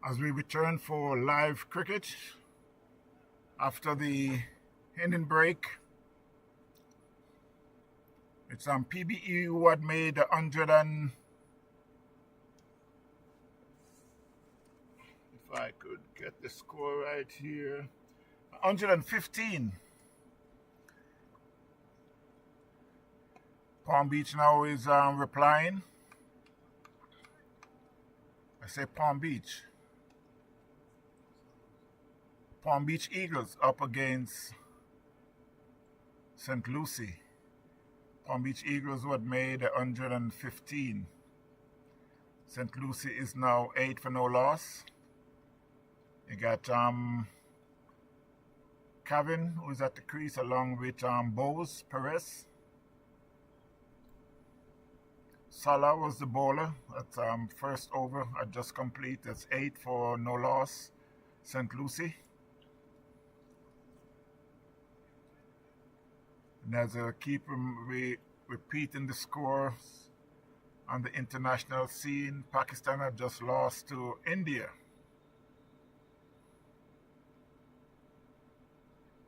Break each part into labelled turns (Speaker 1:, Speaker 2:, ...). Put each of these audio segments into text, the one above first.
Speaker 1: as we return for live cricket after the inning break. It's PBE who had made 100 and, if I could get the score right here, 115. Palm Beach now is replying. I say Palm Beach. Palm Beach Eagles up against St Lucie. Palm Beach Eagles who had made 115. St Lucie is now 8 for no loss. You got Kevin, who's at the crease, along with Bose Perez. Salah was the bowler. That's first over at just complete. That's 8 for no loss. St Lucie. And as a keeper, repeating the scores on the international scene, Pakistan had just lost to India.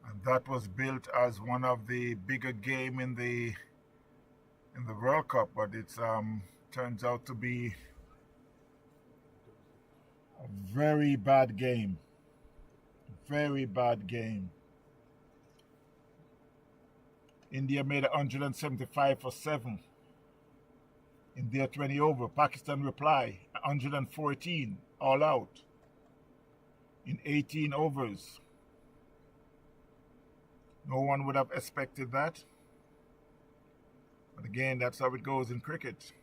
Speaker 1: And that was built as one of the bigger game in the World Cup, but it's turns out to be a very bad game. Very bad game. India made 175 for 7 in their 20 over. Pakistan reply 114 all out in 18 overs. No one would have expected that. But again, that's how it goes in cricket.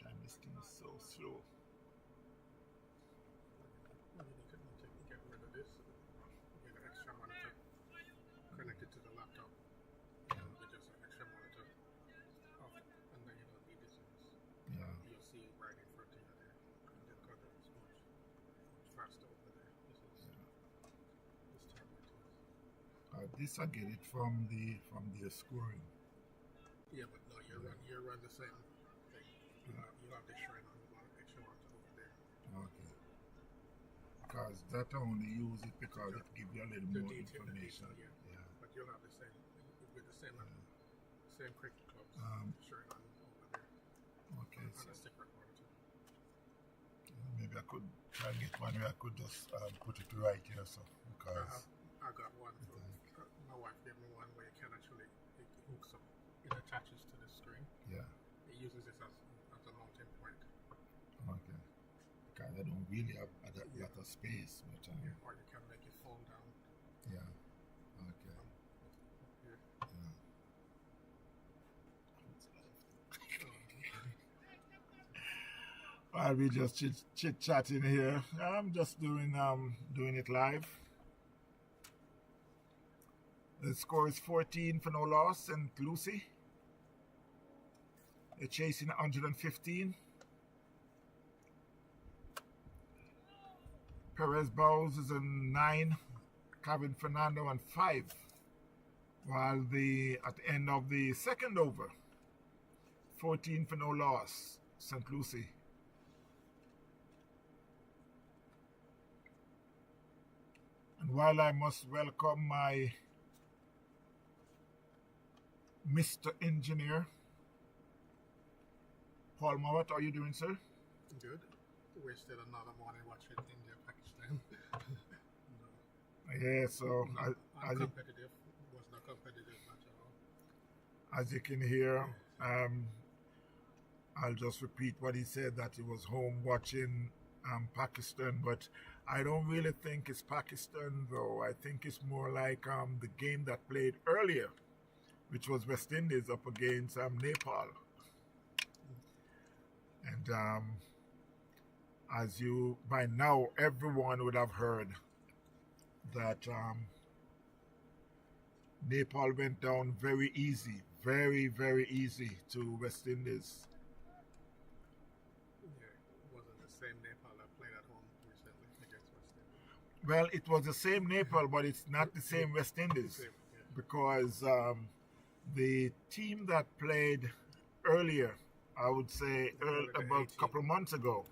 Speaker 1: Sometimes this thing is so slow.
Speaker 2: You need to get rid of this. Get an extra monitor connected to the laptop. With just an extra monitor off, and then you don't need this.
Speaker 1: Yeah.
Speaker 2: You'll see it right in front of you there. And the color is much faster over there. This tablet is.
Speaker 1: This I get it from the scoring.
Speaker 2: Yeah, but no, you run the same thing. You have this right on the extra monitor over there.
Speaker 1: Okay. Because that I only use it because it gives you a little more information.
Speaker 2: Yeah. But you'll have the same with the same same cricket clubs shirt on over there.
Speaker 1: Okay.
Speaker 2: On a separate monitor.
Speaker 1: maybe I could try and get one where I could just put it right here, so because
Speaker 2: I got one. My wife gave me one where you can actually it hooks up, it attaches to the screen.
Speaker 1: yeah.
Speaker 2: It uses this as a mounting point.
Speaker 1: Okay. Because I don't really have a lot of space, but
Speaker 2: Or you can make it fall down.
Speaker 1: yeah. Okay.
Speaker 2: Here.
Speaker 1: Yeah. While we just chit chatting here, I'm just doing it live. The score is 14 for no loss, St Lucie. They're chasing 115. Perez Bowles is on 9, Kevin Fernando on 5. While at the end of the second over, 14 for no loss, St Lucie. And while I must welcome my Mr. Engineer, Paul Mowat, how are you doing, sir?
Speaker 2: Good. Wasted another morning watching India, Pakistan.
Speaker 1: Yeah, so
Speaker 2: Uncompetitive. Was not competitive match at all.
Speaker 1: as you can hear, I'll just repeat what he said, that he was home watching Pakistan, but I don't really think it's Pakistan though. I think it's more like the game that played earlier, which was West Indies up against Nepal. And as you, by now, everyone would have heard that Nepal went down very easy, very, very easy to West Indies.
Speaker 2: Yeah, it wasn't the same Nepal that played at home recently against West Indies.
Speaker 1: Well, it was the same Nepal, but it's not the same West Indies, because the team that played earlier, I would say about a couple of months ago,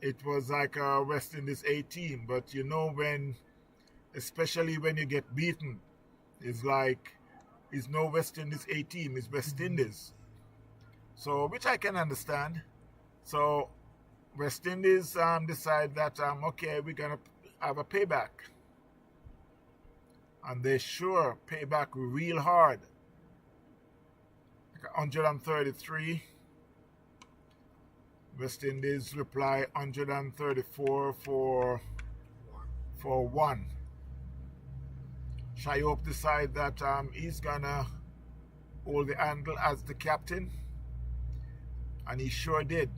Speaker 1: it was like a West Indies A team. But you know, especially when you get beaten, it's like it's no West Indies A team, it's West Indies. So, which I can understand. So West Indies decide that okay, we're gonna have a payback, and they sure pay back real hard. Like 133. West Indies reply 134 for 1. Shayop decide that he's gonna hold the handle as the captain, and he sure did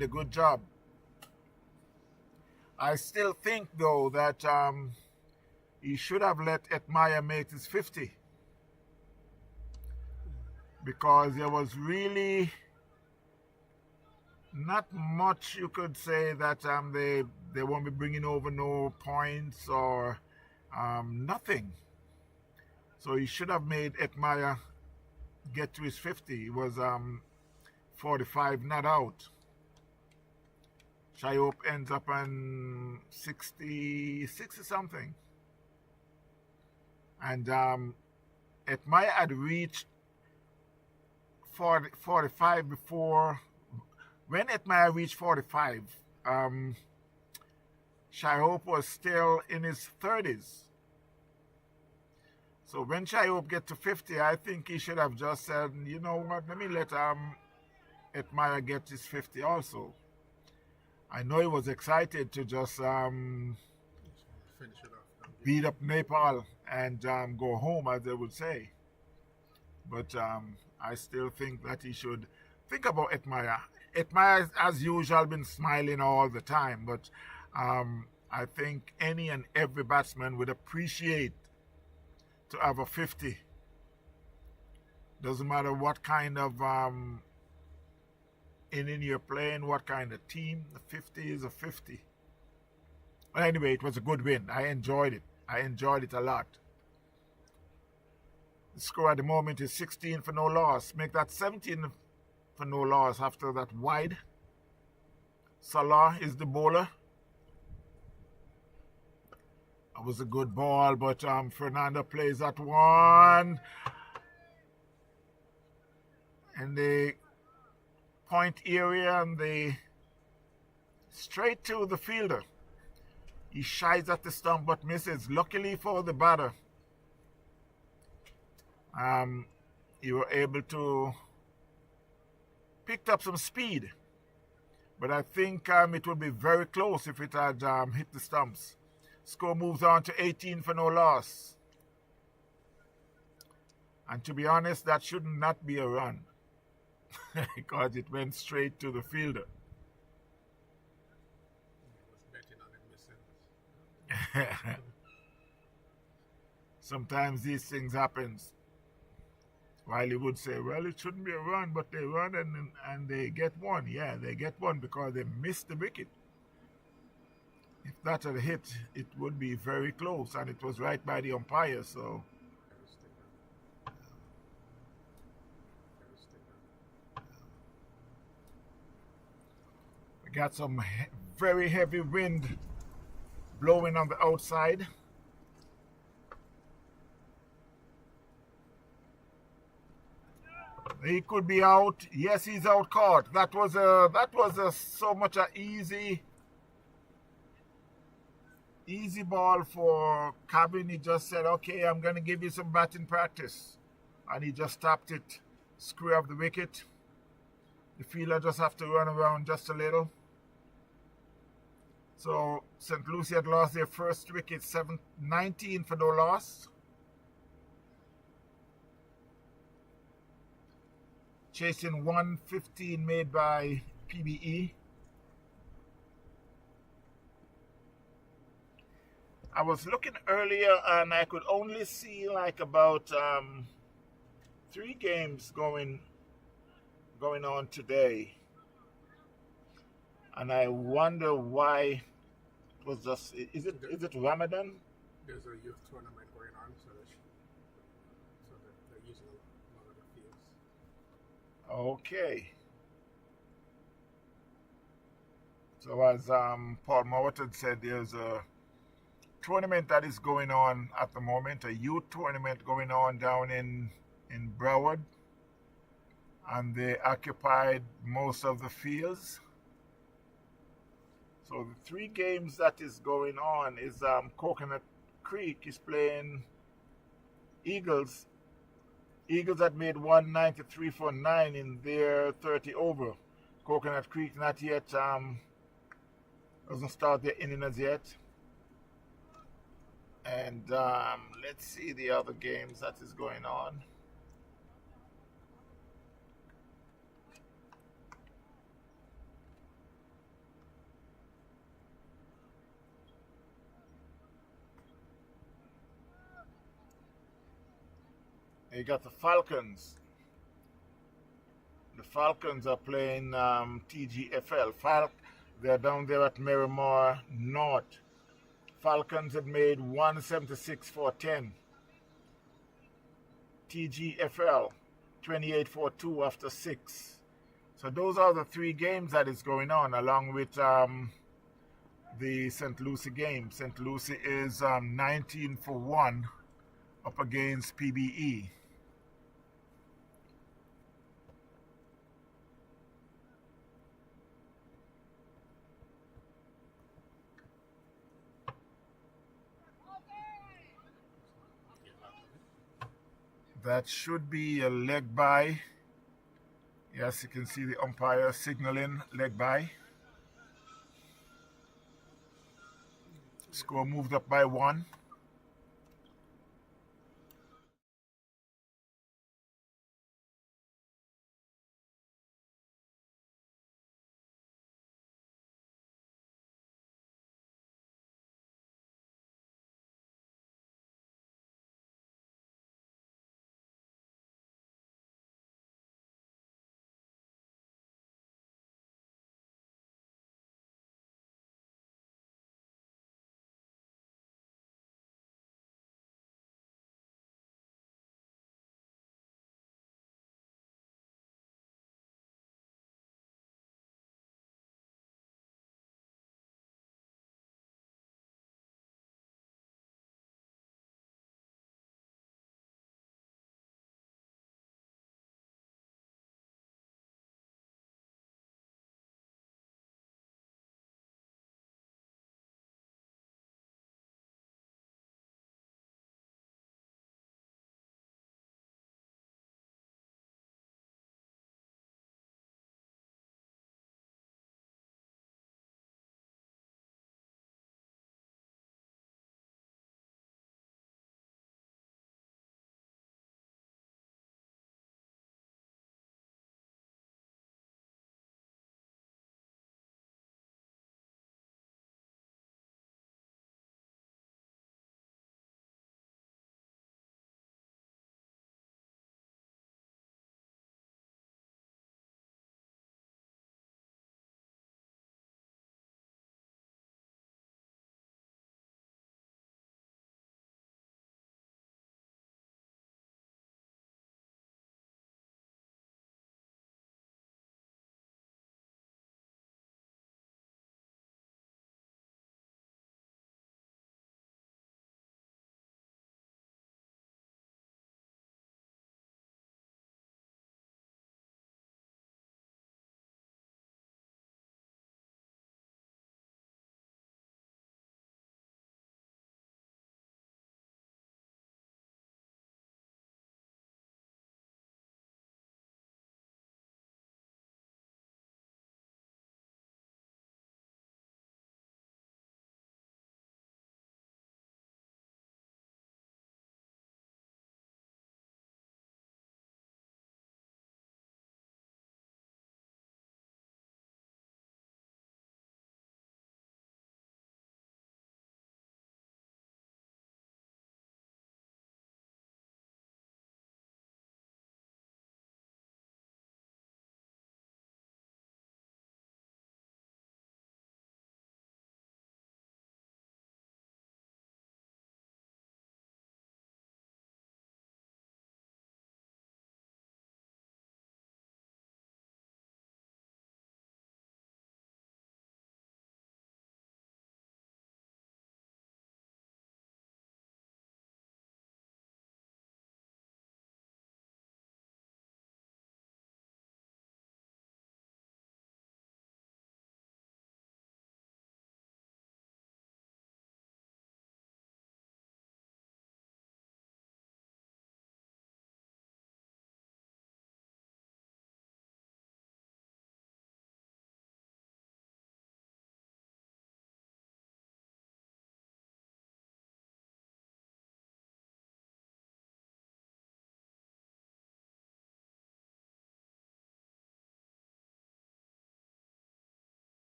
Speaker 1: a good job. I still think though that he should have let Etmaya make his 50, because there was really not much you could say that they won't be bringing over no points or nothing. So he should have made Etmaya get to his 50. He was 45 not out. Shayop ends up on 60 something. And Etmaya had reached 45 before. When Etmaya reached 45, Shayop was still in his 30s. So when Shayop get to 50, I think he should have just said, you know what, let me let Etmaya get his 50 also. I know he was excited to just
Speaker 2: finish it off,
Speaker 1: beat up Nepal and go home, as they would say. But I still think that he should think about Etmaya. Etmaya, as usual, been smiling all the time, but I think any and every batsman would appreciate to have a 50. Doesn't matter what kind of inning you're playing, what kind of team, the 50 is a 50. But anyway, it was a good win. I enjoyed it. I enjoyed it a lot. The score at the moment is 16 for no loss. Make that 17 for no loss after that wide. Salah is the bowler. That was a good ball, but Fernando plays that one. And the point area and the straight to the fielder. He shies at the stump but misses. Luckily for the batter, you were able to pick up some speed. But I think it would be very close if it had hit the stumps. Score moves on to 18 for no loss. And to be honest, that should not be a run because it went straight to the fielder.
Speaker 2: I was betting on it missing.
Speaker 1: Sometimes these things happen. Wiley would say, well, it shouldn't be a run, but they run and they get one. Yeah, they get one because they missed the wicket. If that had hit, it would be very close, and it was right by the umpire, so... We got some very heavy wind blowing on the outside. He could be out. Yes, he's out caught. That was so much a easy ball for Cabin. He just said, okay, I'm going to give you some batting practice. And he just tapped it square of the wicket. The fielder just have to run around just a little. So St Lucie had lost their first wicket, 19 for no loss. Chasing 115 made by PBE. I was looking earlier and I could only see like about 3 games going on today. And I wonder why it was just, is it Ramadan?
Speaker 2: There's a youth tournament going on, so they're using one of the fields.
Speaker 1: Okay. So as Paul Mowatt said, there's a tournament that is going on at the moment, a youth tournament going on down in Broward, and they occupied most of the fields. So the 3 games that is going on is Coconut Creek is playing Eagles. Eagles had made 193 for 9 in their 30 over. Coconut Creek not yet doesn't start their innings yet. And let's see the other games that is going on. You got the Falcons. The Falcons are playing TGFL. They're down there at Miramar North. Falcons had made 176 for 10. TGFL 28 for 2 after 6. So those are the 3 games that is going on, along with the St Lucie game. St Lucie is 19 for 1 up against PBE. That should be a leg by. Yes, you can see the umpire signaling leg by. Score moved up by 1.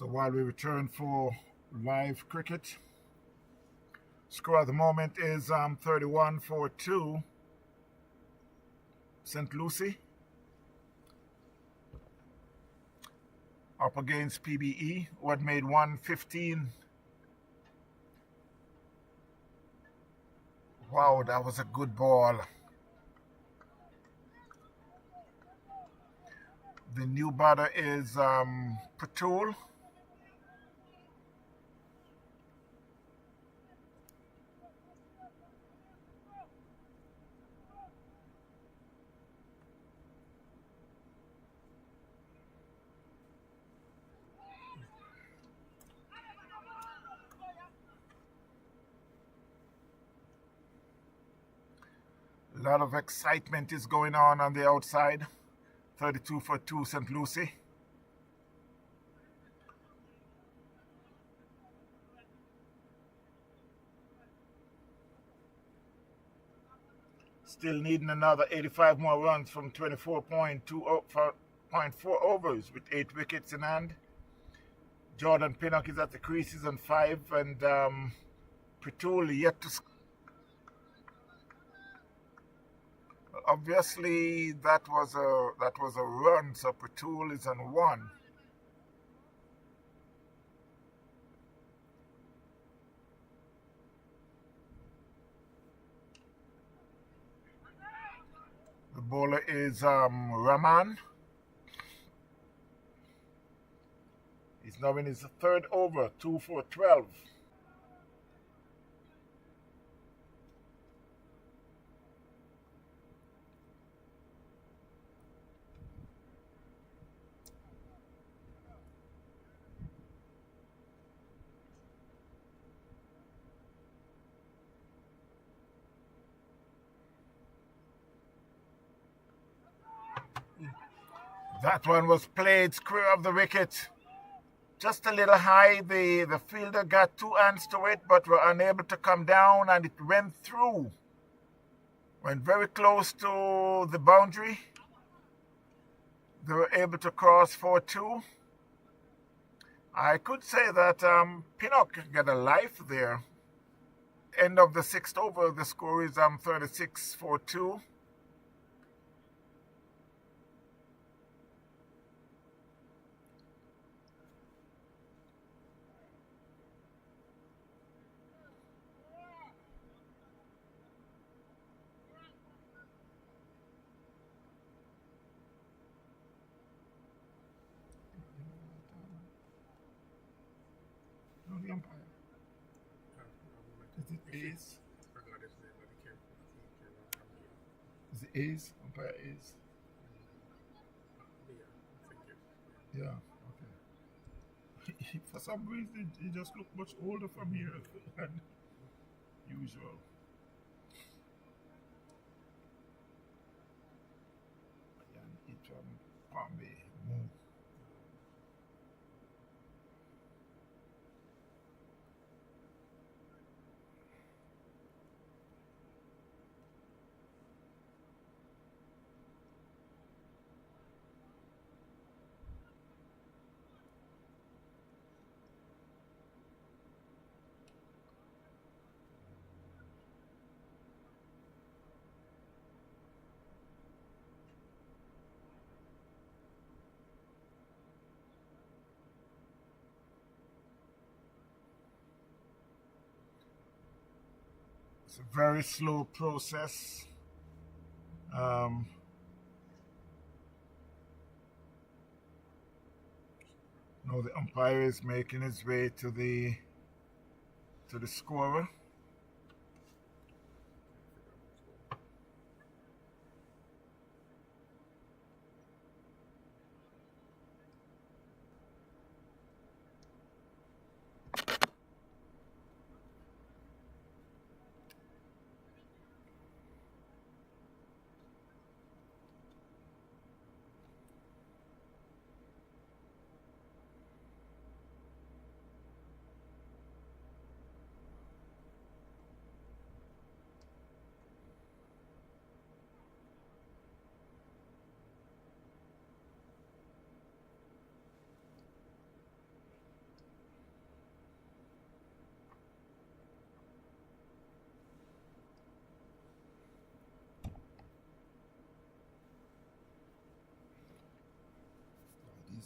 Speaker 1: So while we return for live cricket, score at the moment is 31-2 St Lucie up against PBE, who had made 115. Wow, that was a good ball. The new batter is Patul. A lot of excitement is going on the outside. 32-2 St Lucie. Still needing another 85 more runs from 24.4 overs with 8 wickets in hand. Jordan Pinnock is at the creases on 5, and Patul yet to score. Obviously, that was a run, so Patul is on 1. The bowler is Rahman. He's now in his 3rd over, 2 for 12. That one was played square of the wicket. Just a little high. The fielder got 2 hands to it, but were unable to come down, and it went through. Went very close to the boundary. They were able to cross 4-2. I could say that Pinnock got a life there. End of the 6th over, the score is 36-2. The umpire. Is it A's? Is it A's? Umpire A's? Yeah, okay. For some reason, he just looked much older from here than usual. And it Palme move. It's a very slow process. Now the umpire is making his way to the scorer.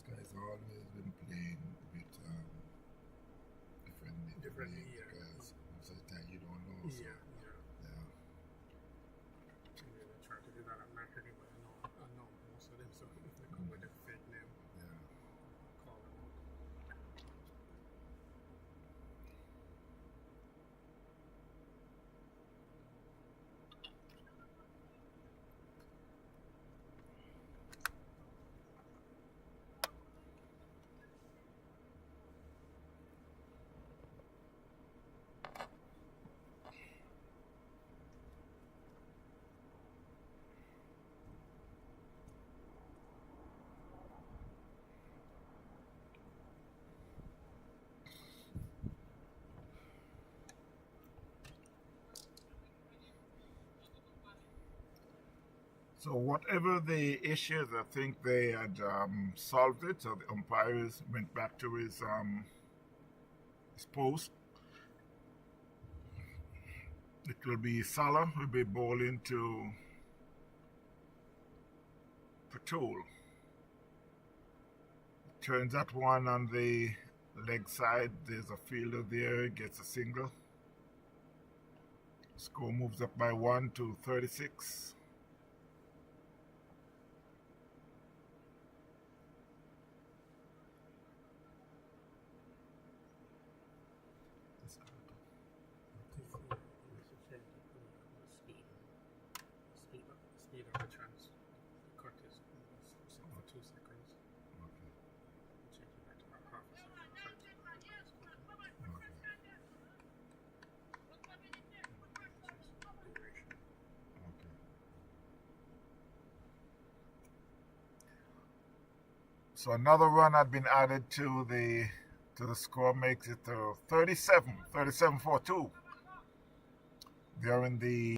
Speaker 1: guy's always been playing with different
Speaker 2: Differently,
Speaker 1: names
Speaker 2: yeah.
Speaker 1: because most of the time you don't know. So,
Speaker 2: Yeah, yeah.
Speaker 1: yeah.
Speaker 2: And they try to do that at night anyway. I know most of them. So if they come with a fake name,
Speaker 1: Yeah.
Speaker 2: call them out.
Speaker 1: So whatever the issues, I think they had solved it. So the umpires went back to his post. It will be Salah will be bowling to Patul. Turns that one on the leg side. There's a fielder there. Gets a single. Score moves up by 1 to 36.
Speaker 2: He should change the speed of the chance. The cut is set for 2 seconds.
Speaker 1: Okay.
Speaker 2: Change it back to about half a second. Try to make it quicker. Duration.
Speaker 1: Okay. So another run had been added to the score, makes it 37-4-2. They're in the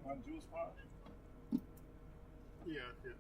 Speaker 1: one juice bar.
Speaker 2: Yeah, yeah.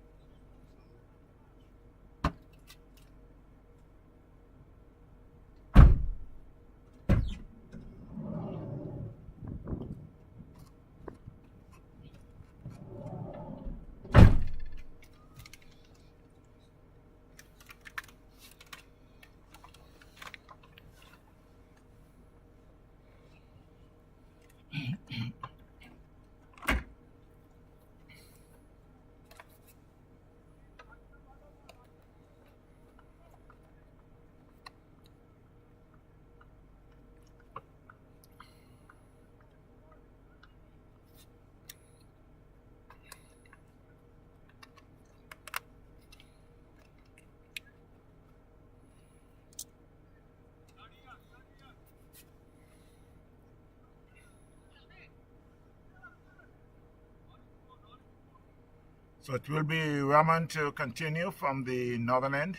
Speaker 1: So it will be Raman to continue from the northern end,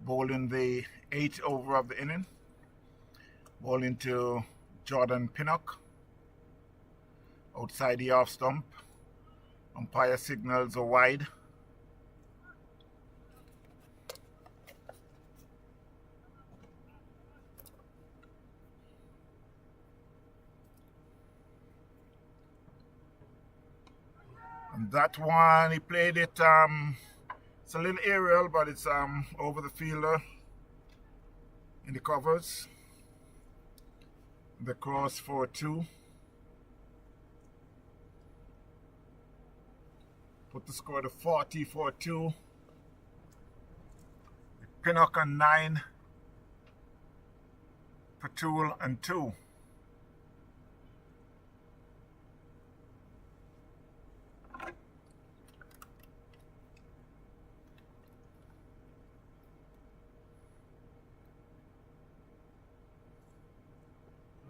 Speaker 1: bowling the 8th over of the inning, bowling to Jordan Pinnock outside the off stump. Umpire signals a wide. That one, he played it, it's a little aerial, but it's over the fielder in the covers. The cross 4-2. Put the score to 40-4-2. Pinnock on 9. Patul and 2.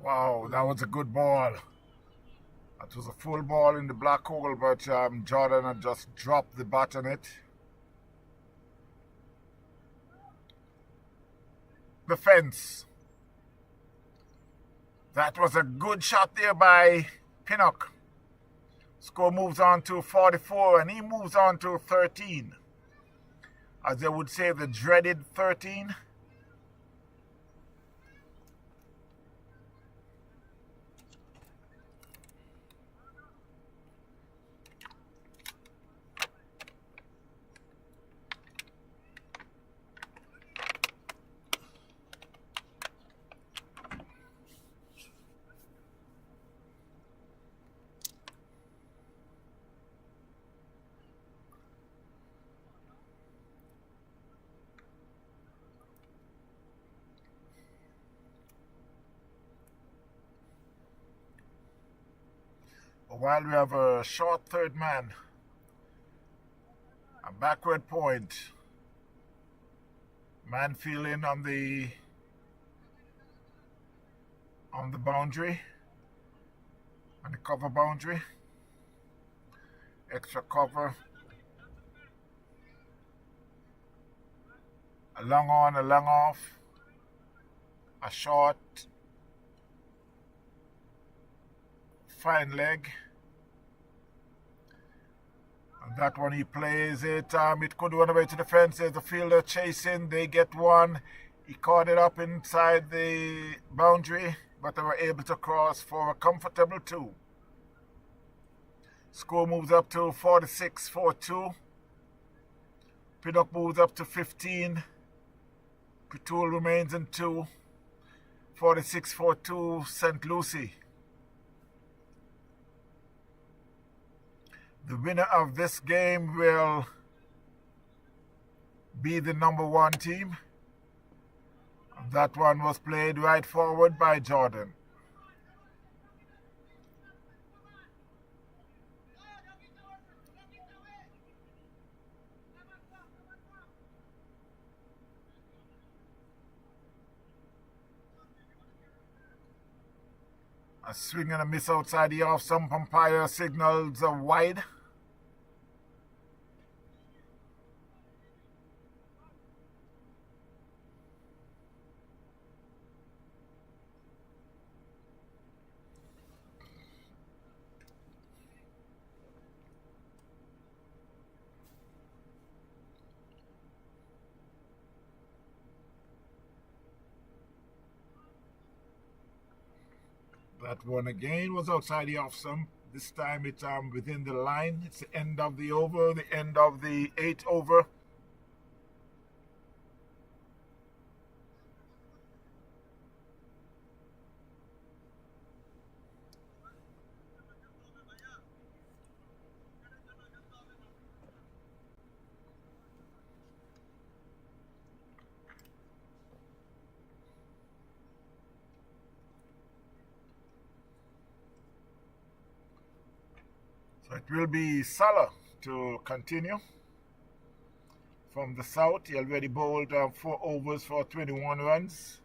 Speaker 1: Wow, that was a good ball. That was a full ball in the black hole, but Jordan had just dropped the bat on it. The fence. That was a good shot there by Pinnock. Score moves on to 44, and he moves on to 13. As they would say, the dreaded 13. While we have a short third man, a backward point, man fielding on the boundary, on the cover boundary, extra cover, a long on, a long off, a short, fine leg. And that one he plays it. It could run away to the fence. There's the fielder chasing. They get one. He caught it up inside the boundary, but they were able to cross for a comfortable 2. Score moves up to 46-4-2. Pinnock moves up to 15. Patul remains in 2. 46-4-2 St Lucie. The winner of this game will be the number 1 team. That one was played right forward by Jordan. A swing and a miss outside the off. Some umpire signals a wide. That one again was outside the off stump. This time it's within the line. It's the end of the over, the end of the 8th over. So it will be Salah to continue. From the south, he already bowled 4 overs for 21 runs.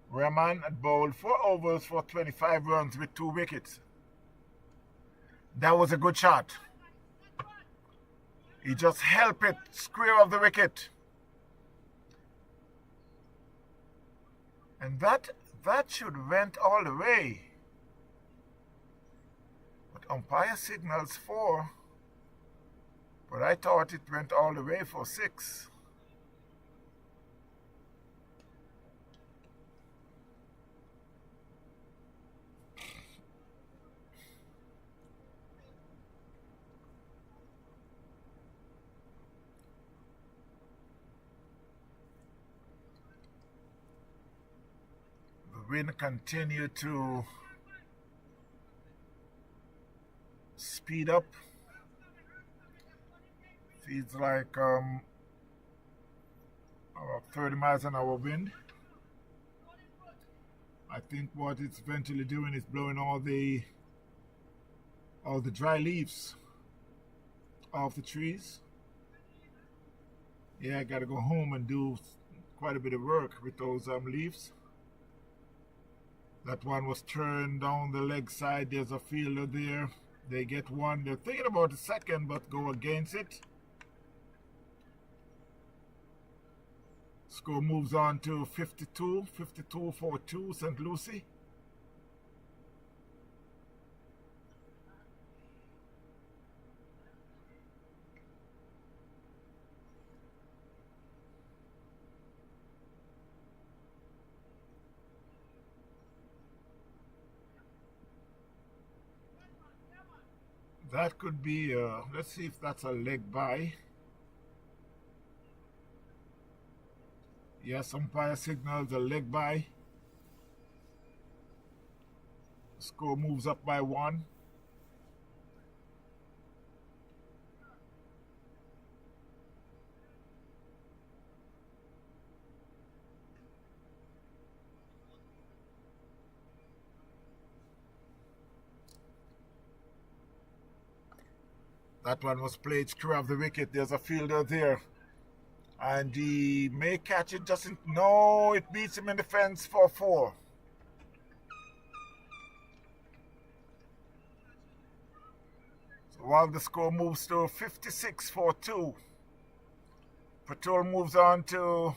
Speaker 1: Rahman had bowled 4 overs for 25 runs with 2 wickets. That was a good shot. He just helped it square of the wicket. And that should went all the way. Umpire signals 4, but I thought it went all the way for 6. wind continue to speed up. Feels like about 30 miles an hour wind. I think what it's eventually doing is blowing all the dry leaves off the trees. Yeah, I gotta go home and do quite a bit of work with those leaves. That one was turned down the leg side. There's a fielder there. They get one. They're thinking about a second, but go against it. Score moves on to 52-42 St Lucie. That could be, let's see if that's a leg by. Yes, umpire signals a leg by. Score moves up by 1. That one was played clear of the wicket. There's a fielder there. And he may catch it, doesn't. No, it beats him in the fence for 4. So while the score moves to 56-42, Patrol moves on to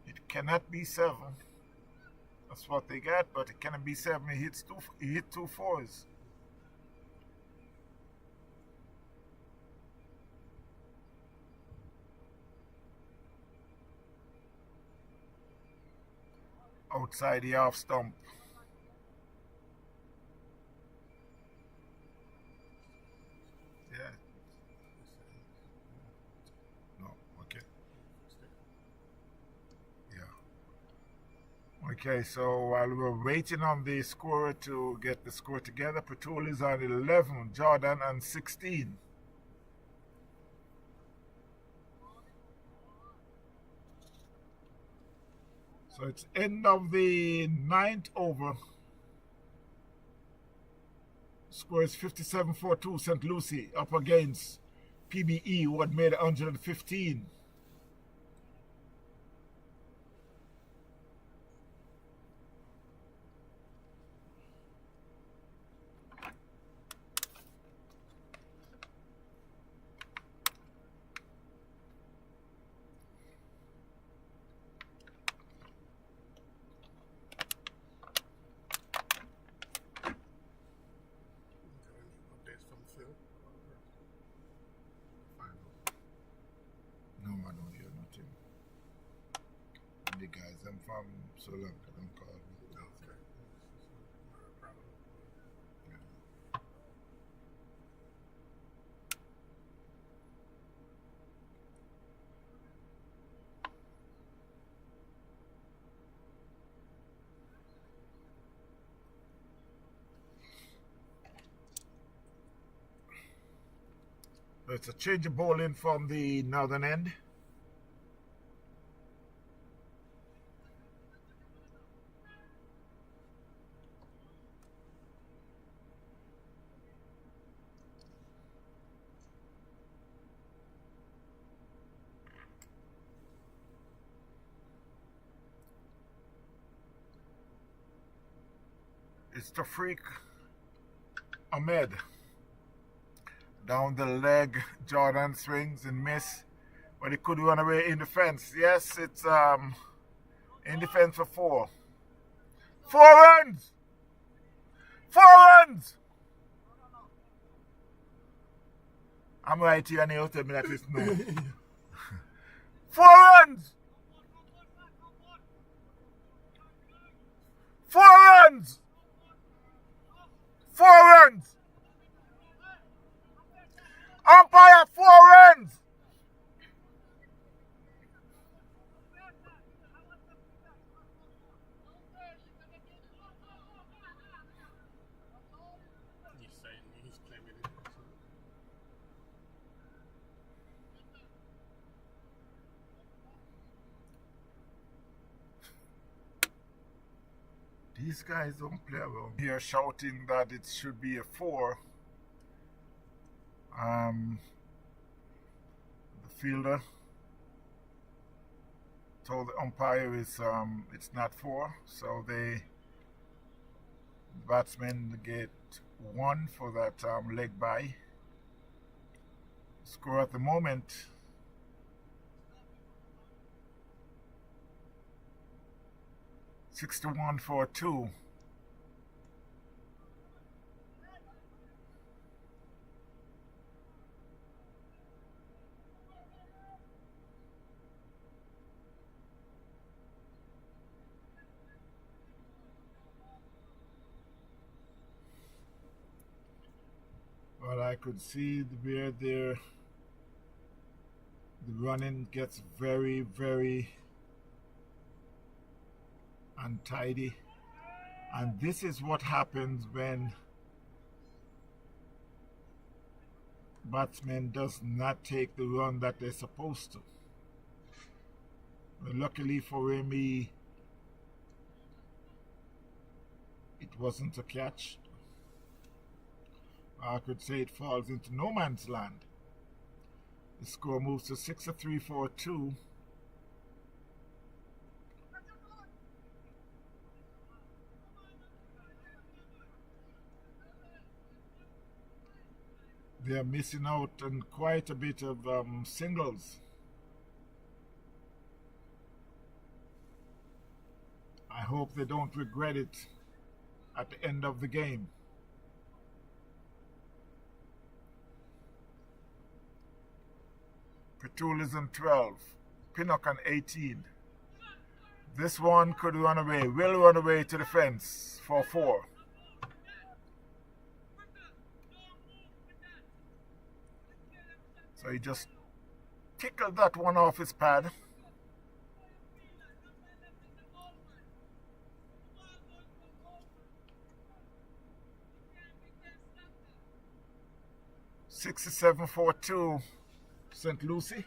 Speaker 1: it cannot be 7. That's what they got, but it cannot be 7. He hit 2 4s. Outside the off stump. Yeah. No, okay. Yeah. Okay, so while we're waiting on the scorer to get the score together, Patrol is on 11, Jordan on 16. So it's end of the 9th over. Score is 57-42 St Lucie up against PBE, who had made 115. No, I don't hear nothing. The guys, I'm from Sri Lanka, don't call me.
Speaker 2: Okay. Not a problem.
Speaker 1: It's a change of bowling from the northern end. It's the freak Ahmed. Down the leg, Jordan swings and miss, but he could run away in defense. Yes, it's in defense for 4. 4 runs! 4 runs! I'm right here and he'll tell me that it's no. 4 runs! 4 runs! 4 runs! Umpire, 4 runs! These guys don't play around here, shouting that it should be a 4. The fielder told the umpire it's not 4, so the batsmen get 1 for that leg by. Score at the moment, (61 for 2). Well, I could see where the running gets very, very untidy, and this is what happens when batsman does not take the run that they're supposed to. Well, luckily for him, it wasn't a catch. I could say it falls into no man's land. The score moves to 63 for 2. They are missing out on quite a bit of singles. I hope they don't regret it at the end of the game. Patul is on 12, Pinnock on 18. This one could run away, will run away to the fence for 4. So he just tickled that one off his pad. (67-2), St Lucie.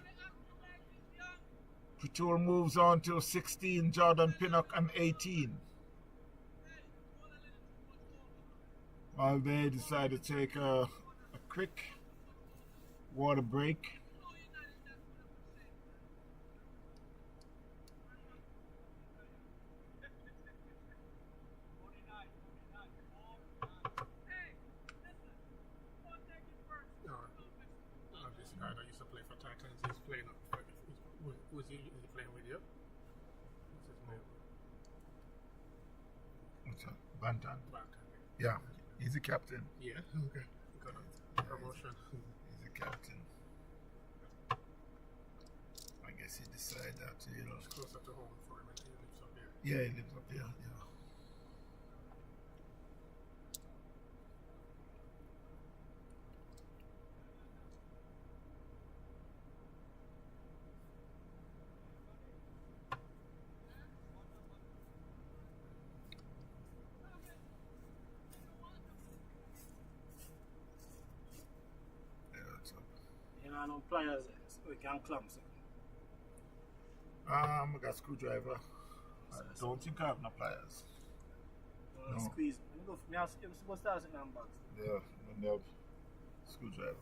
Speaker 1: Patul moves on to 16, Jordan Pinnock on 18. While they decide to take a quick water break.
Speaker 2: This guy that used to play for Titans, he's playing up. Is he playing with you? What's his name?
Speaker 1: What's that? Bantan.
Speaker 2: Bantan.
Speaker 1: Yeah, he's the captain.
Speaker 2: Yeah, okay. Got a promotion.
Speaker 1: He's the captain. I guess he decided that,
Speaker 2: It's closer to home for him, and he lives up here.
Speaker 1: Yeah, he lives up there, yeah.
Speaker 3: No pliers, we can clamp.
Speaker 1: I got a screwdriver. I don't think I have no pliers. No.
Speaker 3: Squeeze. Me have supposed to have it in box.
Speaker 1: Yeah, and they have screwdriver.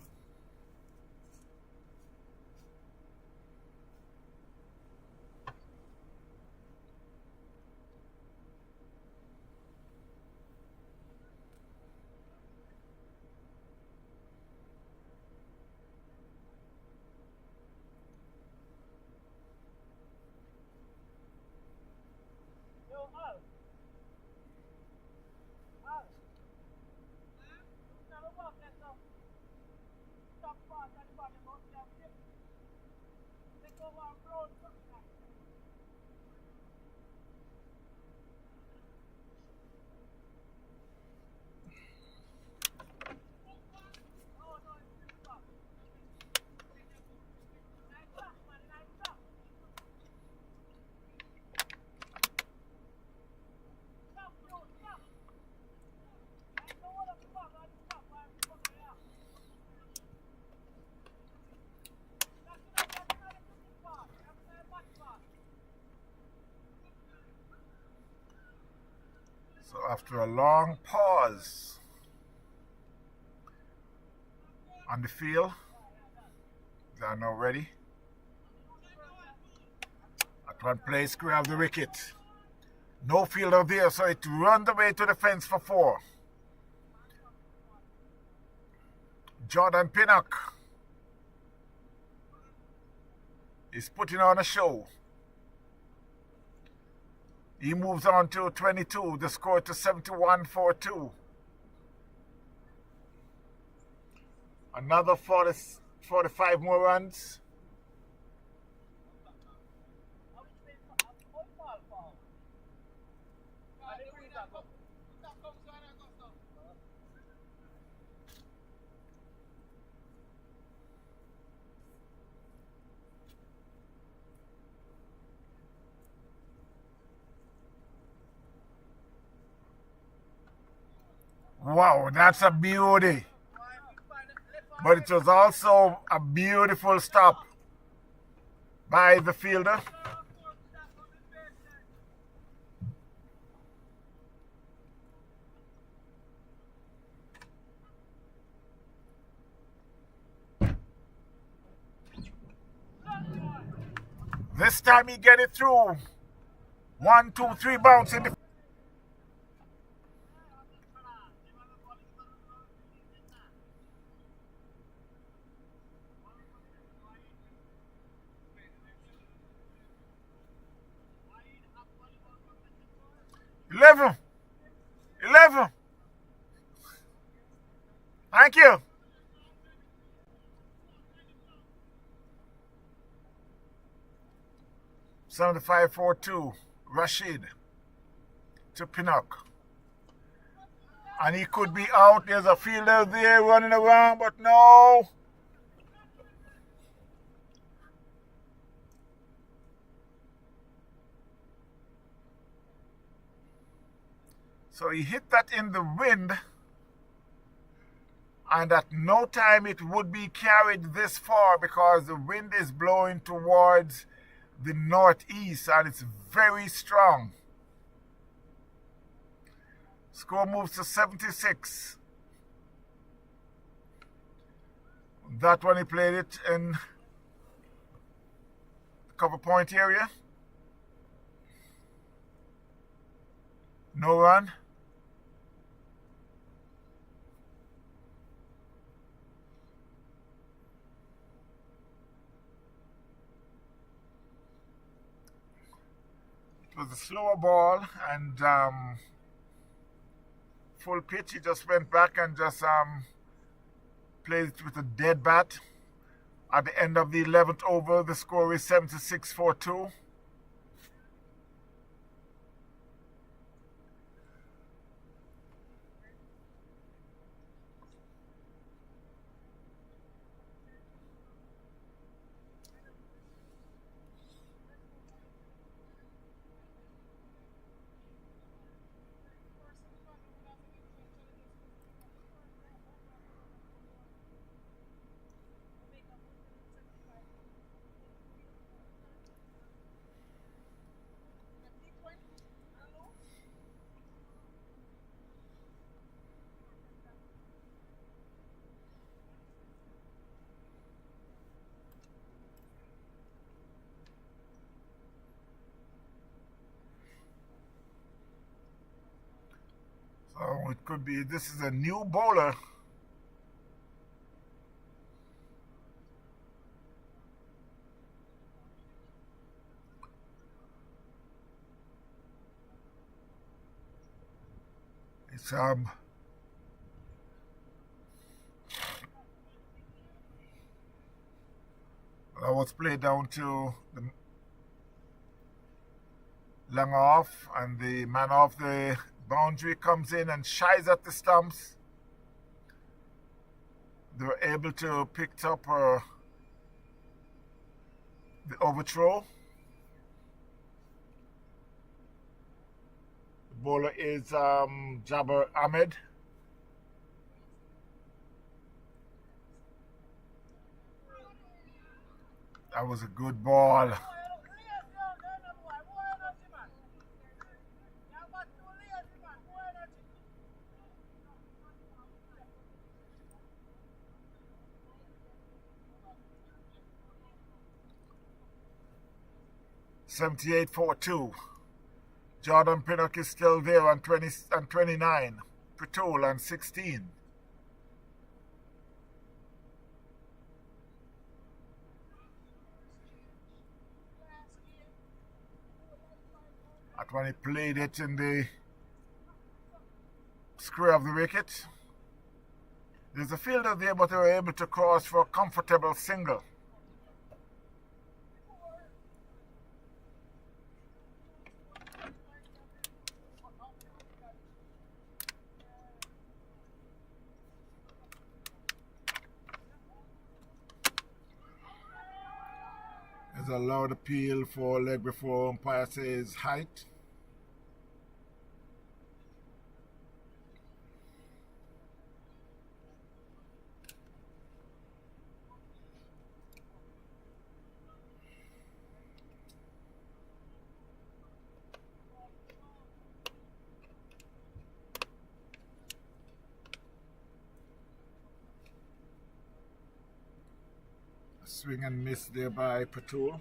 Speaker 1: after a long pause on the field. They are now ready. At one place, grab the wicket. No fielder there, so it runs away to the fence for 4. Jordan Pinnock is putting on a show. He moves on to 22, the score to 71-42. Another 45 more runs. Wow, that's a beauty. But it was also a beautiful stop by the fielder. This time he get it through. 1, 2, 3 bounce in the 11. Thank you. $75-42. Rashid to Pinnock. And he could be out. There's a fielder there running around, but no. So he hit that in the wind, and at no time it would be carried this far because the wind is blowing towards the northeast and it's very strong. Score moves to 76. That one he played it in the cover point area. No run. It was a slower ball and full pitch. He just went back and just played it with a dead bat. At the end of the 11th over, the score is 76-42. So it could be, this is a new bowler. It's that was played down to the long off, and the man off the boundary comes in and shies at the stumps. They were able to pick up the overthrow. The bowler is Jabbar Ahmed. That was a good ball. 78-42. Jordan Pinnock is still there on 20 and 29. Pretool on 16. That one he played it in the square of the wicket. There's a fielder there, but they were able to cross for a comfortable single. There's a loud appeal for leg before umpire says height. Swing and miss there by Pretool.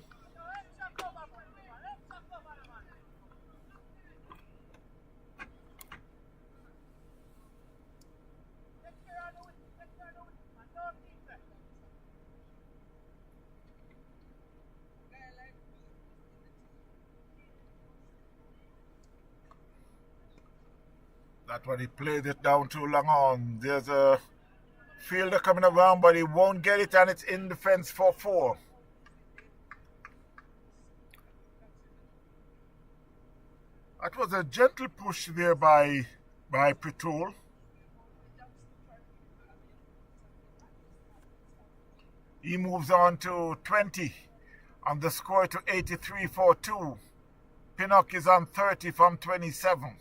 Speaker 1: That one he played it down too long on. There's a fielder coming around, but he won't get it, and it's in the fence for 4. That was a gentle push there by Pretool. He moves on to 20 on the score to 83-42. Pinnock is on 30 from 27.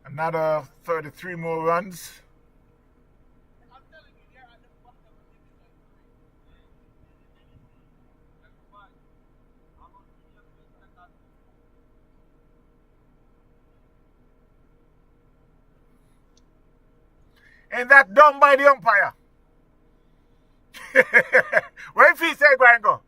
Speaker 1: Another 33 more runs. Ain't that done by the umpire? Where if he say go and go?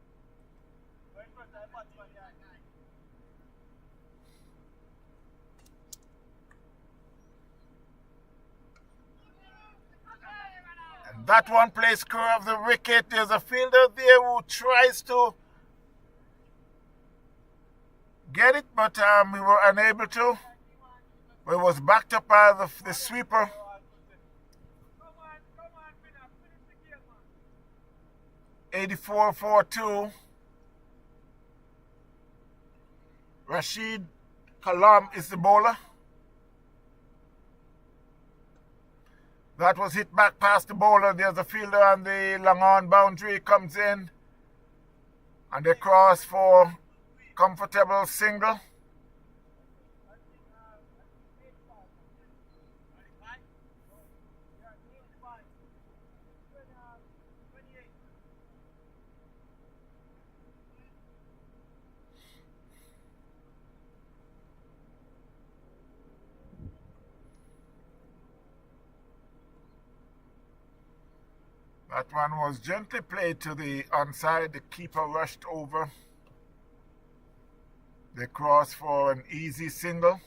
Speaker 1: And that one plays square of the wicket. There's a fielder there who tries to get it, but we were unable to. It was backed up by the sweeper. (84-42). Rashid Kalam is the bowler. That was hit back past the bowler. There's a fielder on the long on boundary. Comes in and they cross for comfortable single. That one was gently played to the onside. The keeper rushed over. They crossed for an easy single.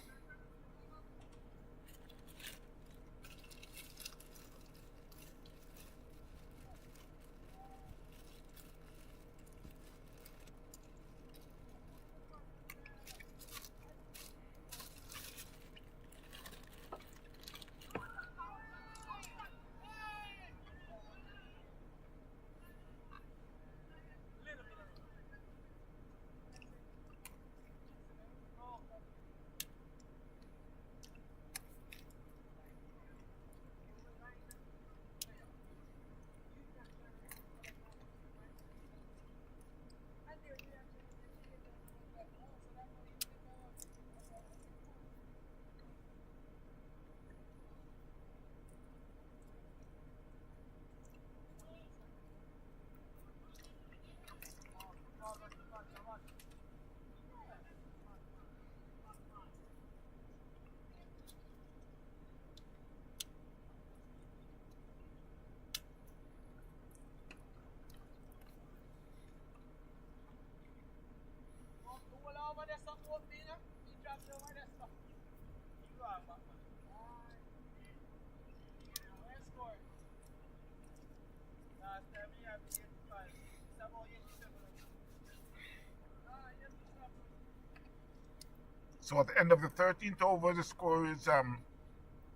Speaker 1: So at the end of the 13th over, the score is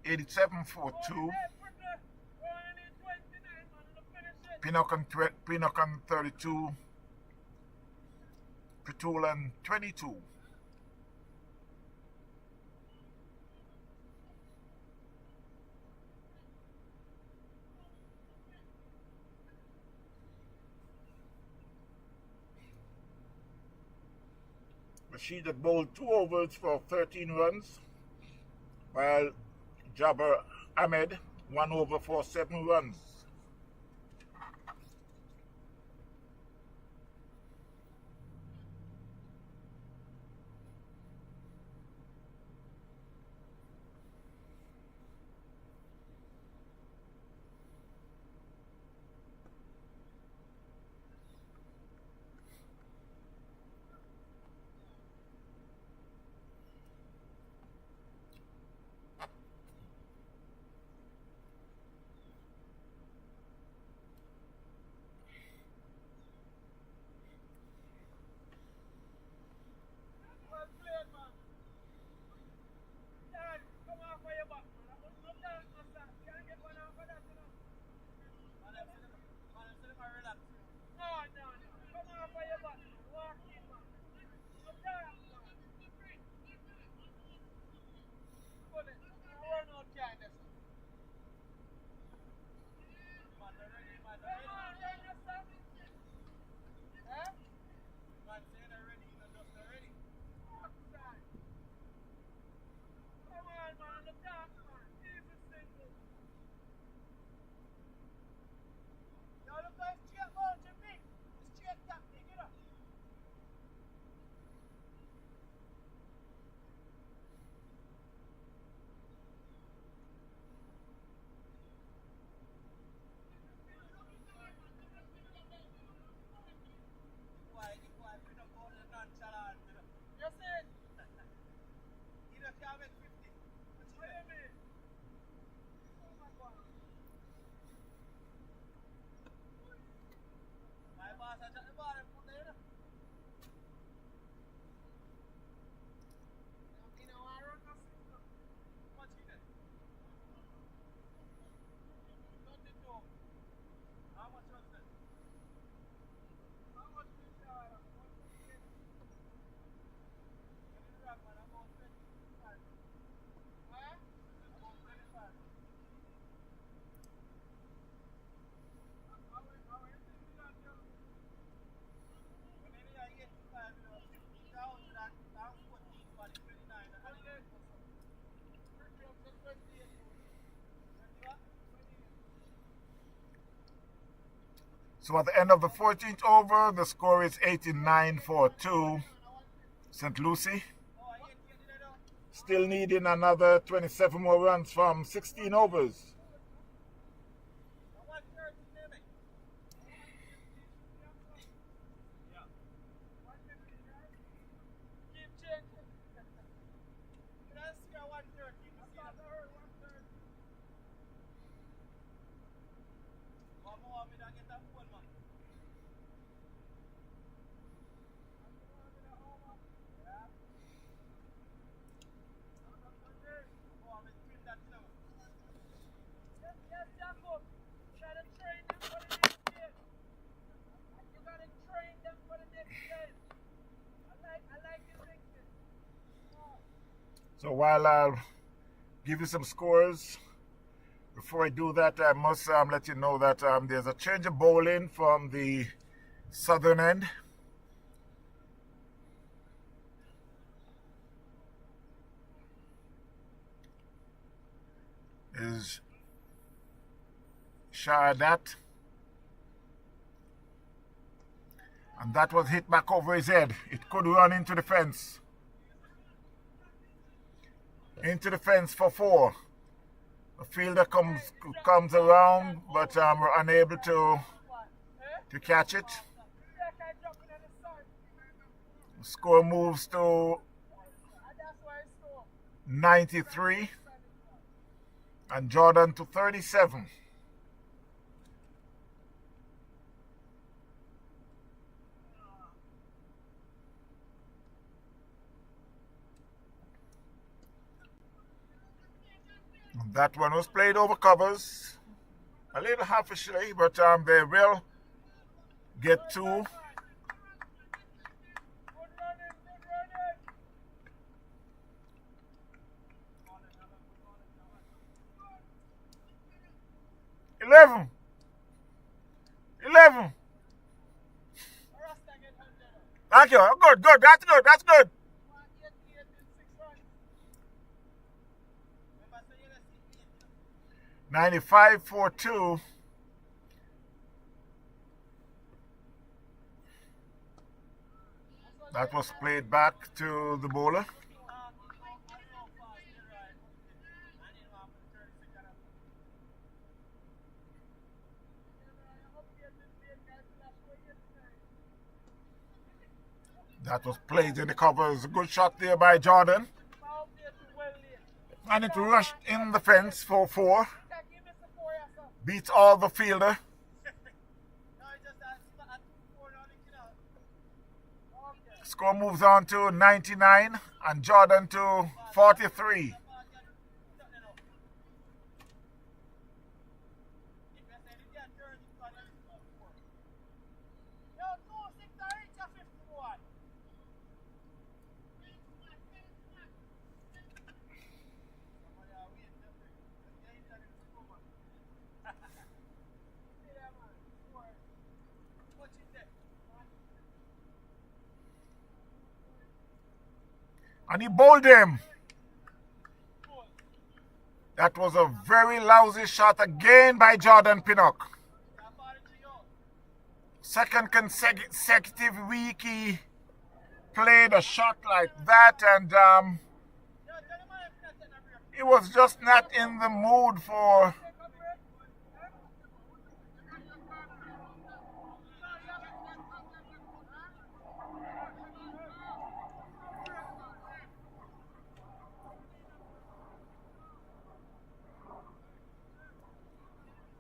Speaker 1: 87-42. Pinnock on 32. Petulan 22. Rashid had bowled 2 overs for 13 runs, while Jabbar Ahmed 1 over for 7 runs. So at the end of the 14th over, the score is 89-42. St Lucie still needing another 27 more runs from 16 overs. So while I'll give you some scores, before I do that, I must let you know that there's a change of bowling from the southern end. Is Shahadat, and that was hit back over his head. It could run into the fence. Into the fence for 4. The fielder comes around, but we're unable to catch it. The score moves to 93 and Jordan to 37. That one was played over covers. A little halfishly, but they will get two. Eleven. Thank you. Good. That's good. 95-42. That was played back to the bowler. That was played in the covers. A good shot there by Jordan. And it rushed in the fence for 4. Beats all the fielder. Score moves on to 99 and Jordan to 43. And he bowled him. That was a very lousy shot again by Jordan Pinnock. Second consecutive week he played a shot like that, and he was just not in the mood for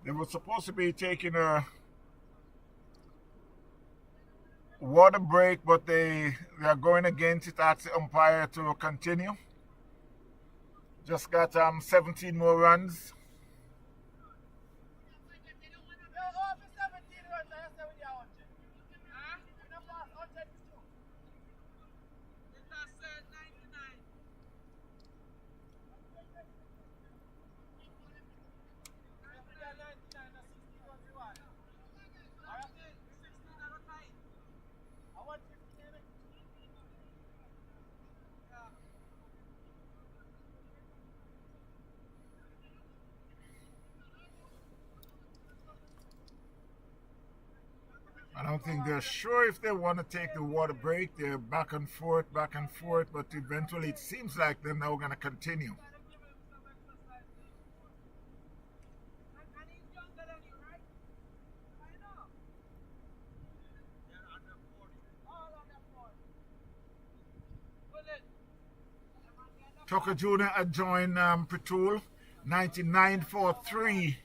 Speaker 1: They were supposed to be taking a water break, but they are going against it. Asked the umpire to continue. Just got 17 more runs. I don't think they're sure if they want to take the water break. They're back and forth, but eventually it seems like they're now going to continue. Tucker Jr. had joined Pretul, 99-3.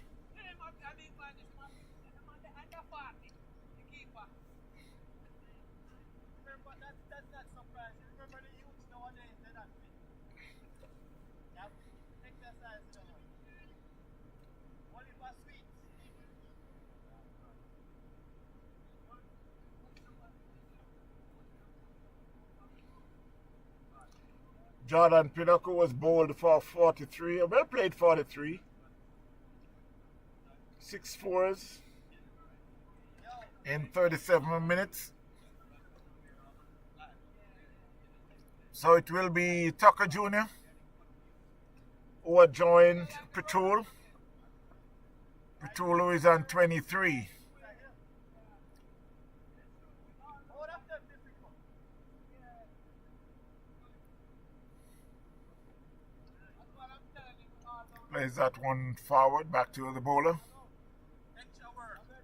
Speaker 1: Jordan Pinnock was bowled for 43. A well played 43. 6 fours in 37 minutes. So it will be Tucker Jr. who had joined Pretul. Pretul is on 23. Plays that one forward, back to the bowler.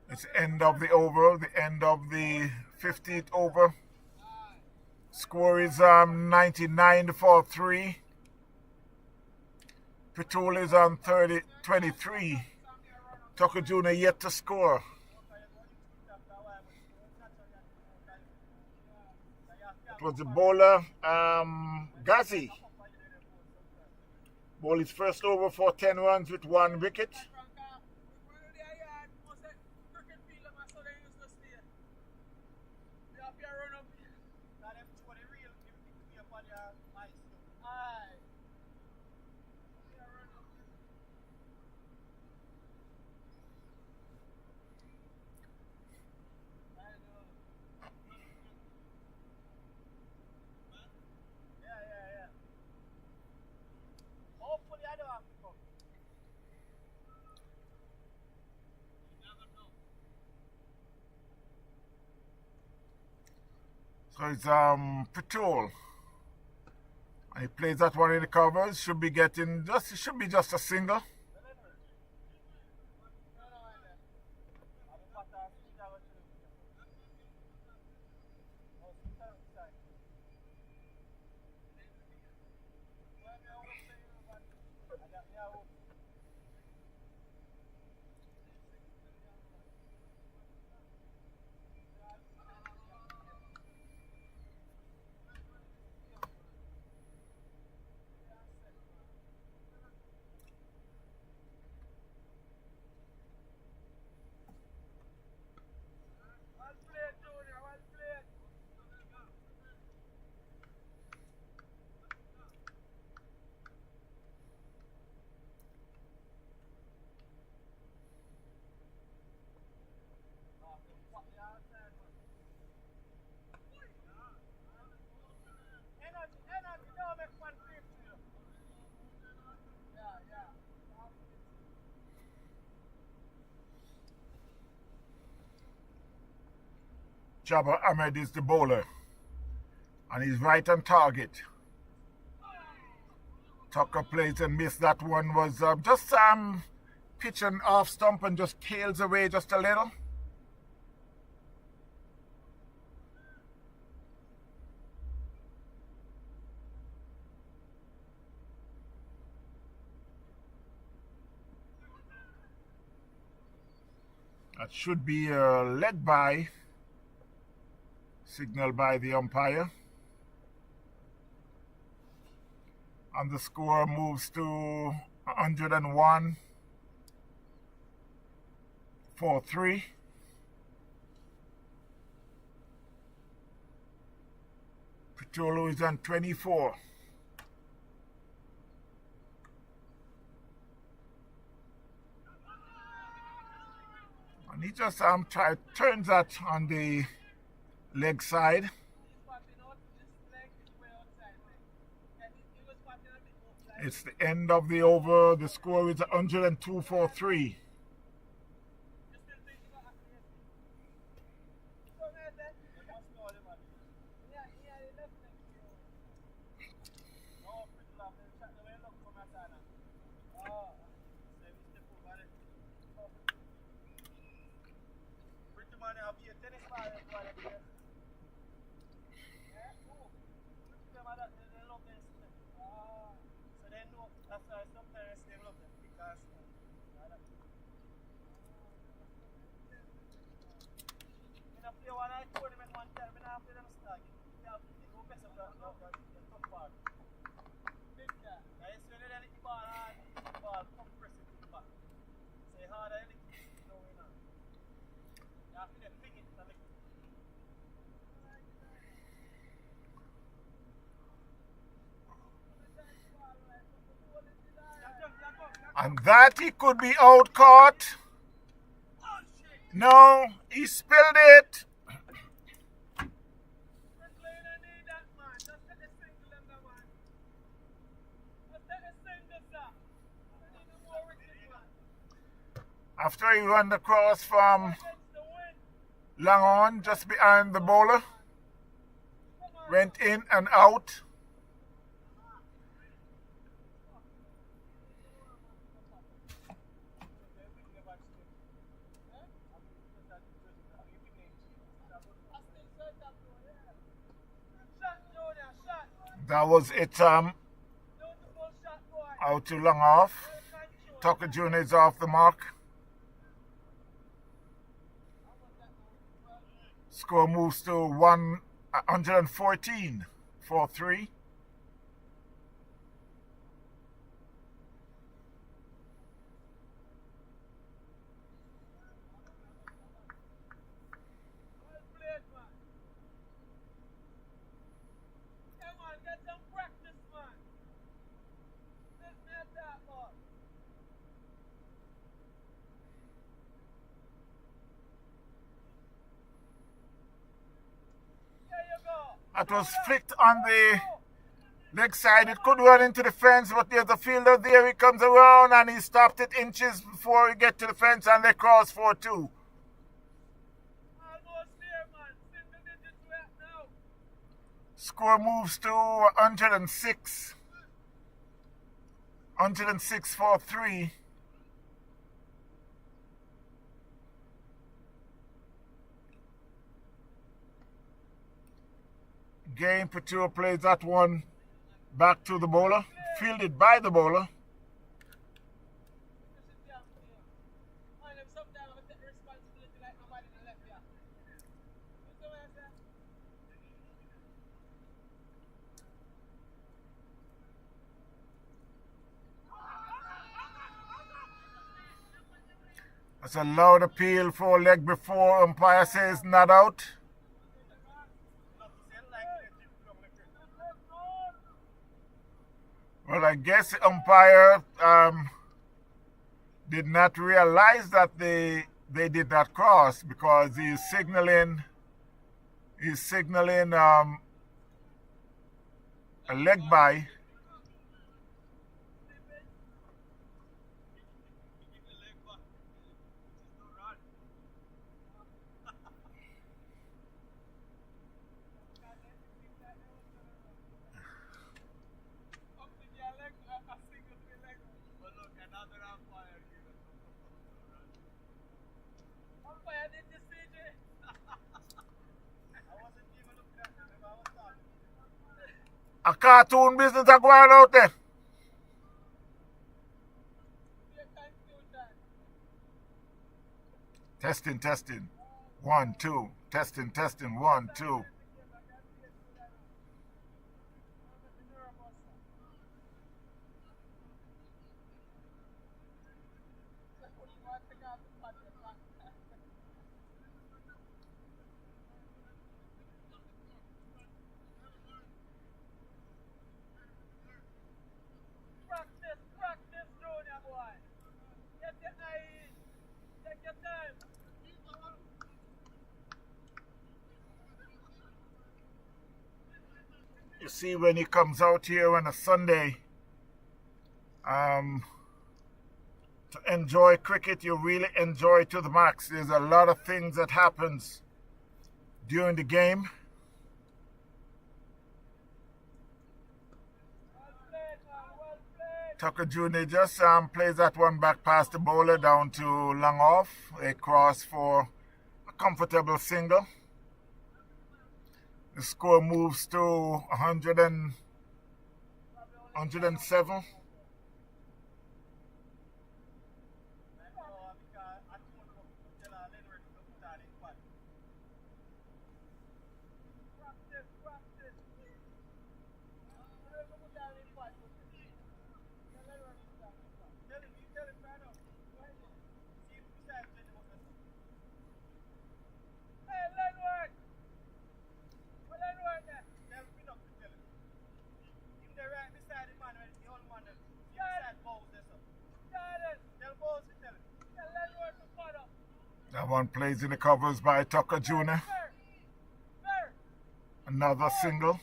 Speaker 1: It's end of the over, the end of the 50th over. Score is 99-3. Patrol is on 23. Tucker Jr. yet to score. It was the bowler, Ghazi. Bowled his first over for 10 runs with 1 wicket. So it's Patrol. And he plays that one in the covers. Should be just a single. Jabbar Ahmed is the bowler. And he's right on target. Tucker plays and missed. That one was just pitching off stump and just tails away just a little. That should be a leg by, signaled by the umpire. And the score moves to 101 for 3. Patrolo is on 24. And he just turns that on the leg side. It's the end of the over. The score is 102 for 3. And that he could be out caught. No, he spilled it. After he ran across from long on, just behind the bowler, went in and out. That was it. Out too long off. Tucker Jr. is off the mark. Score moves to 114 4-3. That was flicked on the leg side. It could run into the fence, but there's a fielder there. He comes around and he stopped it inches before he get to the fence, and they cross 4-2. Score moves to 106. 106 4-3. League.Pt plays that one back to the bowler, fielded by the bowler. That's a loud appeal for leg before. Umpire says not out. Well, I guess the umpire did not realize that they did not cross, because he's signaling a leg by. A cartoon business are going out there. Testing, testing. 1, 2. Testing, testing. 1, 2. You see, when he comes out here on a Sunday to enjoy cricket, you really enjoy to the max. There's a lot of things that happens during the game. Tucker Jr. just plays that one back past the bowler down to long off. A cross for a comfortable single. The score moves to 107. That one plays in the covers by Tucker Jr. Another single.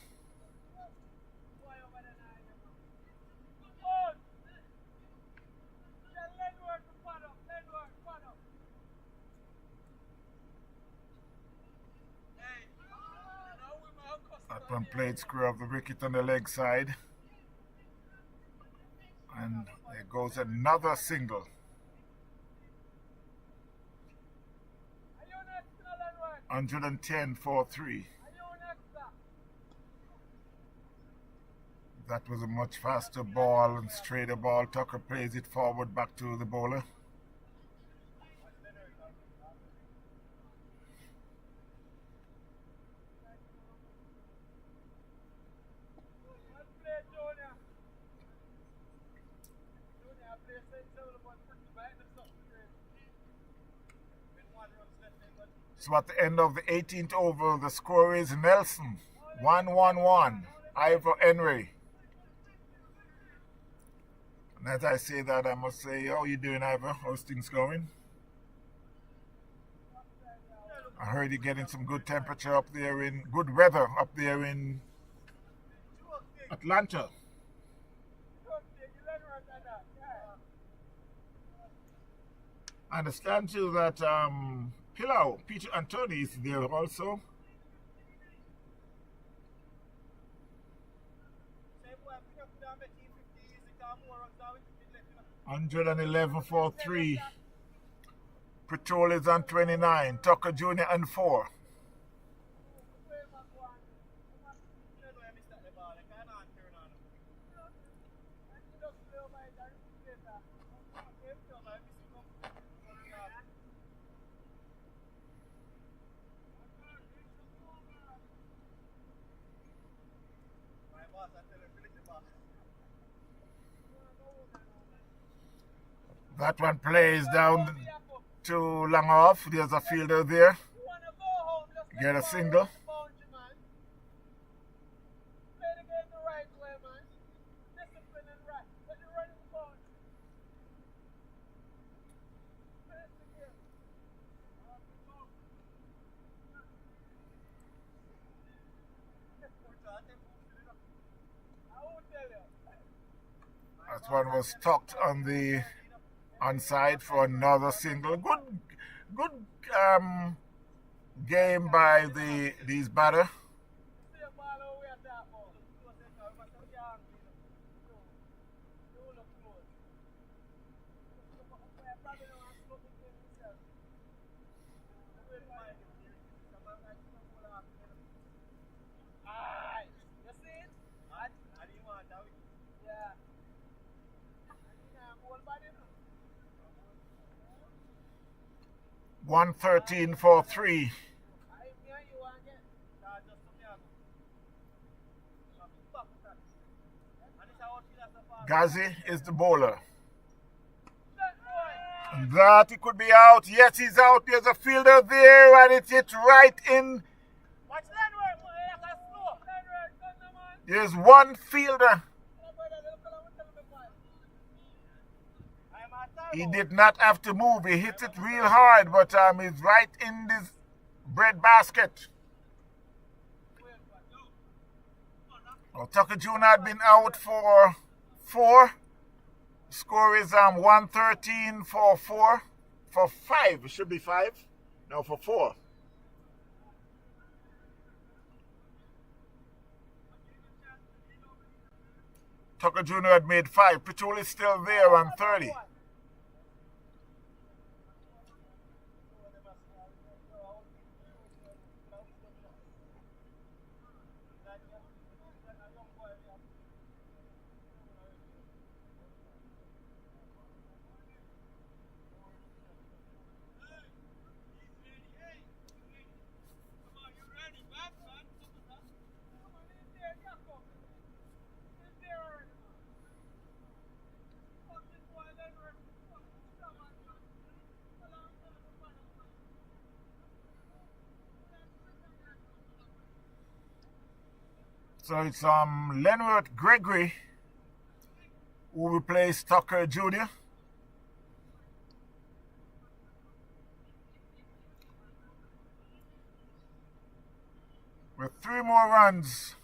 Speaker 1: That one played square of the wicket on the leg side. And there goes another single. Hundred and 10 4-3. That was a much faster ball and straighter ball. Tucker plays it forward back to the bowler. So at the end of the 18th over, the score is Nelson 1-1-1. Ivor Henry. And as I say that, I must say, how you doing, Ivor? How's things going? I heard you're getting some good temperature up there good weather up there in Atlanta. I understand too that Pillow, Peter Anthony is there also. $111 for 3. Patrol is on 29. Tucker Jr. on 4. That one plays down to long off. There's a fielder there. Get a single. That one was tucked on the onside for another single. Good game by these batter. $113 for 3. Ghazi is the bowler. And that he could be out. Yes, he's out. There's a fielder there, and it hit right in. There's one fielder. He did not have to move. He hit it real hard, but it's right in this bread basket. Tucker Jr. had been out for 4. Score is 113 for 4. For 5. It should be 5. No, for 4. Tucker Jr. had made 5. Patrol is still there on 30. So it's Leonard Gregory who replaced Tucker Jr. With 3 more runs.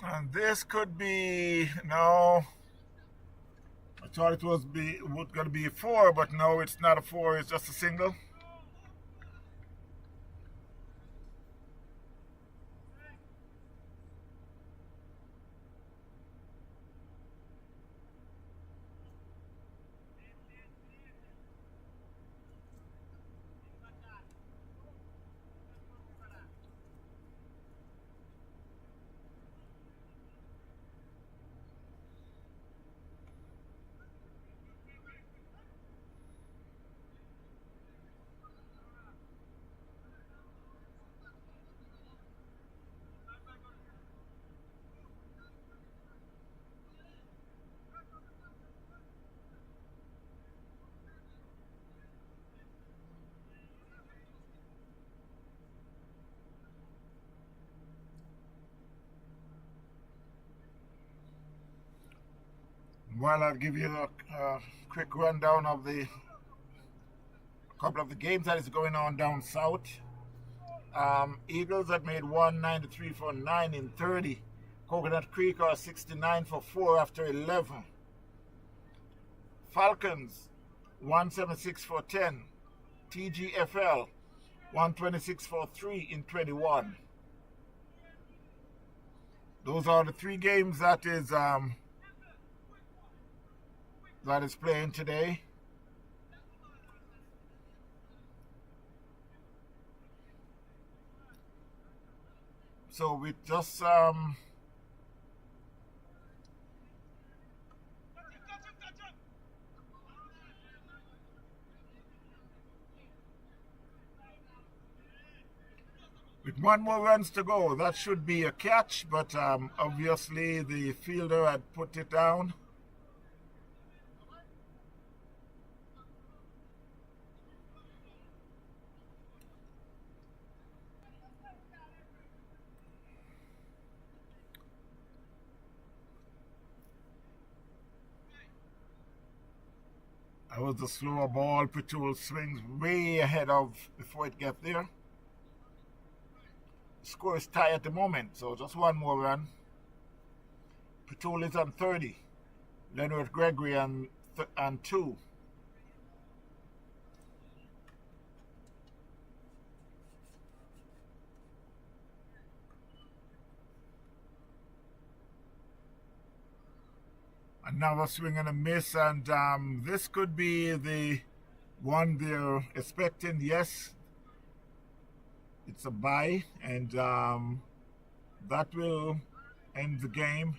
Speaker 1: And this could be, no, I thought it was going to be a 4, but no, it's not a 4, it's just a single. Well, I'll give you a quick rundown of the couple of the games that is going on down south. Eagles had made 193 for 9 in 30. Coconut Creek are 69 for 4 after 11. Falcons 176 for 10. TGFL 126 for 3 in 21. Those are the 3 games that is playing today. So with just with 1 more runs to go, that should be a catch, but obviously the fielder had put it down. That was the slower ball. Patrol swings way ahead of before it gets there. Score is tied at the moment, so just 1 more run. Patrol is on 30. Leonard Gregory on 2. Another swing and a miss, and this could be the one they're expecting. Yes, it's a bye, and that will end the game.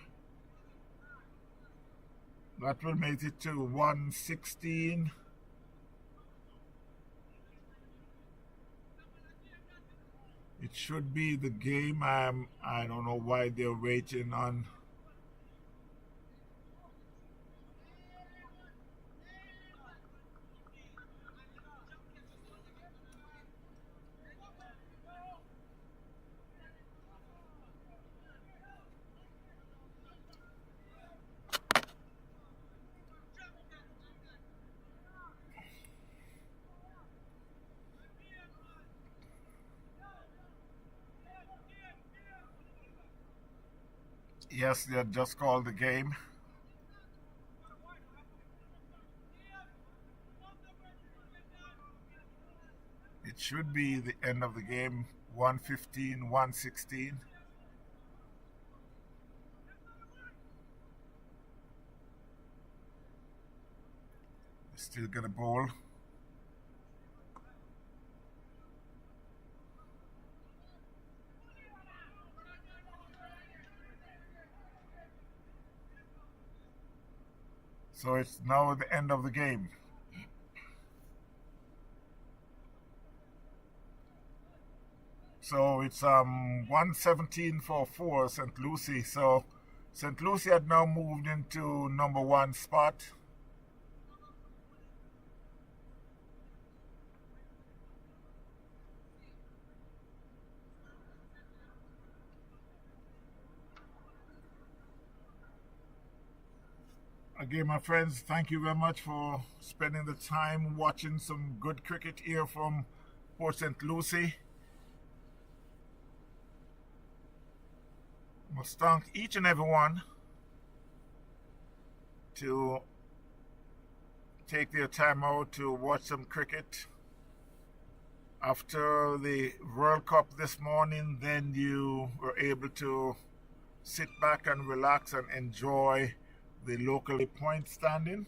Speaker 1: That will make it to 116. It should be the game. I don't know why they're waiting on. Yes, they had just called the game. It should be the end of the game, 115, 116. Still got a ball. So it's now the end of the game. So it's 117 for 4 St Lucie. So St Lucie had now moved into number 1 spot. Again, my friends, thank you very much for spending the time watching some good cricket here from Port St Lucie. Must thank each and every one to take their time out to watch some cricket. After the World Cup this morning, then you were able to sit back and relax and enjoy the local point standing.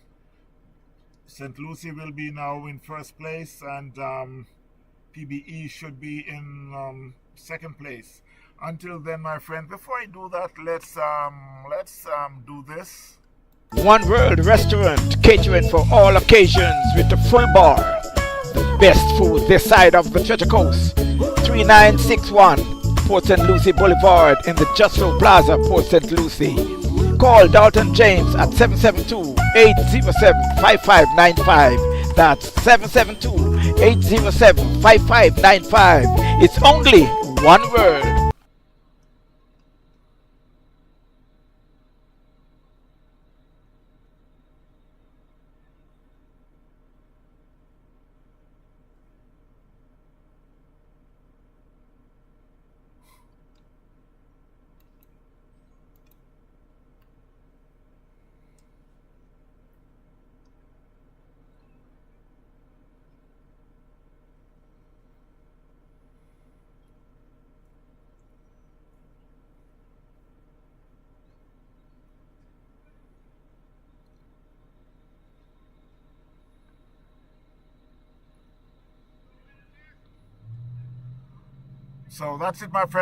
Speaker 1: St Lucie will be now in first place, and PBE should be in second place. Until then, my friend, before I do that, let's do this.
Speaker 4: One World Restaurant, catering for all occasions with a full bar. The best food this side of the Treasure Coast. 3961 Port St. Lucie Boulevard in the Justro Plaza, Port St. Lucie. Call Dalton James at 772-807-5595. That's 772-807-5595. It's only One World.
Speaker 1: So that's it, my friend.